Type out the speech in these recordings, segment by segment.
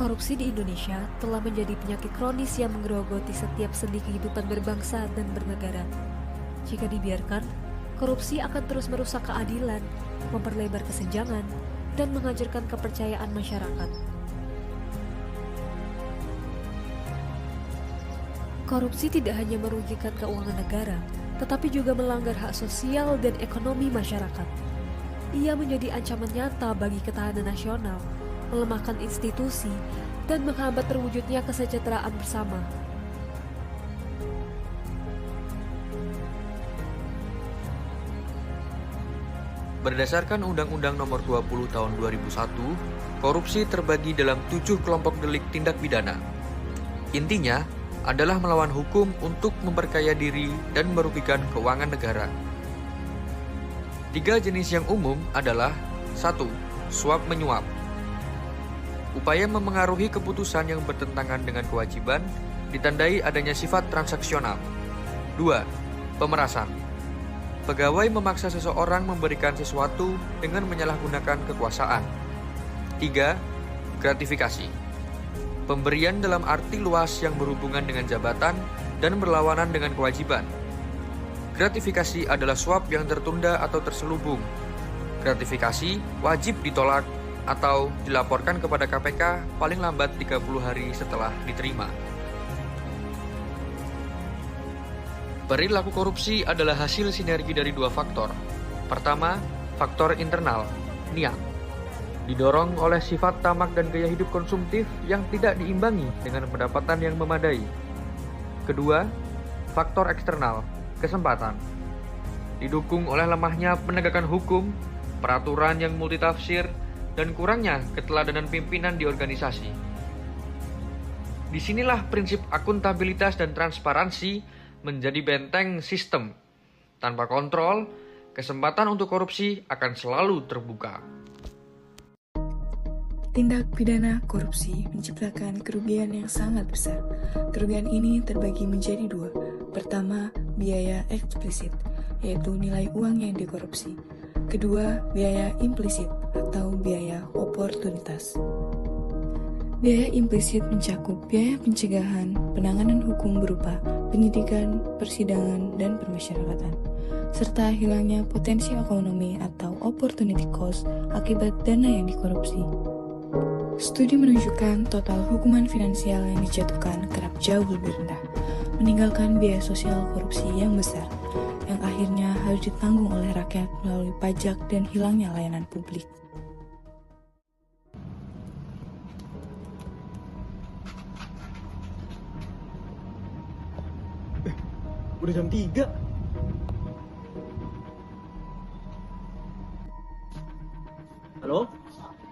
Korupsi di Indonesia telah menjadi penyakit kronis yang menggerogoti setiap sendi kehidupan berbangsa dan bernegara. Jika dibiarkan, korupsi akan terus merusak keadilan, memperlebar kesenjangan, dan menghancurkan kepercayaan masyarakat. Korupsi tidak hanya merugikan keuangan negara, tetapi juga melanggar hak sosial dan ekonomi masyarakat. Ia menjadi ancaman nyata bagi ketahanan nasional, melemahkan institusi, dan menghambat terwujudnya kesejahteraan bersama. Berdasarkan Undang-Undang Nomor 20 Tahun 2001, korupsi terbagi dalam 7 kelompok delik tindak pidana. Intinya adalah melawan hukum untuk memperkaya diri dan merugikan keuangan negara. 3 jenis yang umum adalah 1. Suap menyuap. Upaya memengaruhi keputusan yang bertentangan dengan kewajiban ditandai adanya sifat transaksional. 2. Pemerasan. Pegawai memaksa seseorang memberikan sesuatu dengan menyalahgunakan kekuasaan. 3. Gratifikasi. Pemberian dalam arti luas yang berhubungan dengan jabatan dan berlawanan dengan kewajiban. Gratifikasi adalah suap yang tertunda atau terselubung. Gratifikasi wajib ditolak atau dilaporkan kepada KPK paling lambat 30 hari setelah diterima. Perilaku korupsi adalah hasil sinergi dari 2 faktor. Pertama, faktor internal, niat. Didorong oleh sifat tamak dan gaya hidup konsumtif yang tidak diimbangi dengan pendapatan yang memadai. Kedua, faktor eksternal, kesempatan. Didukung oleh lemahnya penegakan hukum, peraturan yang multitafsir, dan kurangnya keteladanan pimpinan di organisasi. Disinilah prinsip akuntabilitas dan transparansi menjadi benteng sistem. Tanpa kontrol, kesempatan untuk korupsi akan selalu terbuka. Tindak pidana korupsi menciptakan kerugian yang sangat besar. Kerugian ini terbagi menjadi 2. Pertama, biaya eksplisit, yaitu nilai uang yang dikorupsi. Kedua, biaya implisit atau biaya oportunitas. Biaya implisit mencakup biaya pencegahan, penanganan hukum berupa penyidikan, persidangan, dan permasyarakatan, serta hilangnya potensi ekonomi atau opportunity cost akibat dana yang dikorupsi. Studi menunjukkan total hukuman finansial yang dijatuhkan kerap jauh lebih rendah, meninggalkan biaya sosial korupsi yang besar, yang akhirnya harus ditanggung oleh rakyat melalui pajak dan hilangnya layanan publik. Udah jam 3. Halo?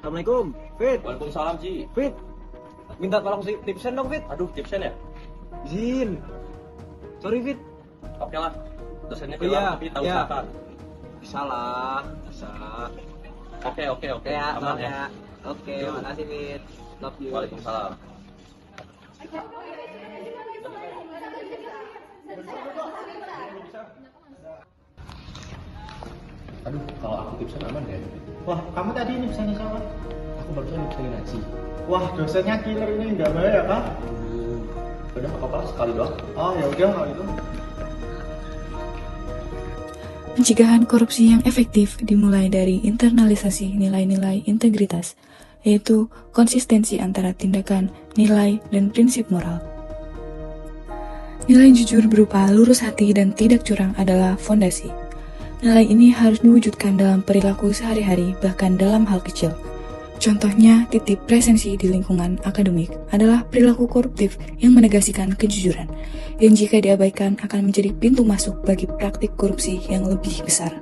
Assalamualaikum, Fit. Waalaikumsalam, Ji. Fit, minta tolong tipsen dong, Fit. Aduh, tipsen ya? Izin. Sorry, Fit. Oke lah. Dosennya Iya, bilang, tapi tahu iya. silakan. Bisa lah, bisa. Oke. Ya, Aman maaf ya? ya. Oke, Yuk. makasih, Fit. Love you. Waalaikumsalam. Aduh, kalau aku tipsen aman deh. Wah, kamu tadi ini pesannya siapa? Aku barusan pesenin Aji. Wah, dosennya killer ini, nggak bayar ya, Kak? Udah, apa-apa lah, sekali doang. Oh, ya udah kalau itu. Pencegahan korupsi yang efektif dimulai dari internalisasi nilai-nilai integritas, yaitu konsistensi antara tindakan, nilai, dan prinsip moral. Nilai jujur berupa lurus hati dan tidak curang adalah fondasi. Nilai ini harus diwujudkan dalam perilaku sehari-hari, bahkan dalam hal kecil. Contohnya, titip presensi di lingkungan akademik adalah perilaku koruptif yang menegasikan kejujuran, yang jika diabaikan akan menjadi pintu masuk bagi praktik korupsi yang lebih besar.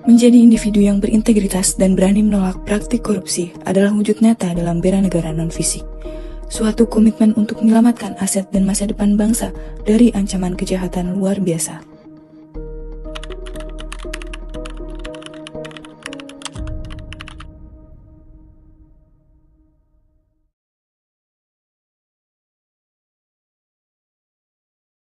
Menjadi individu yang berintegritas dan berani menolak praktik korupsi adalah wujud nyata dalam bela negara non-fisik. Suatu komitmen untuk menyelamatkan aset dan masa depan bangsa dari ancaman kejahatan luar biasa.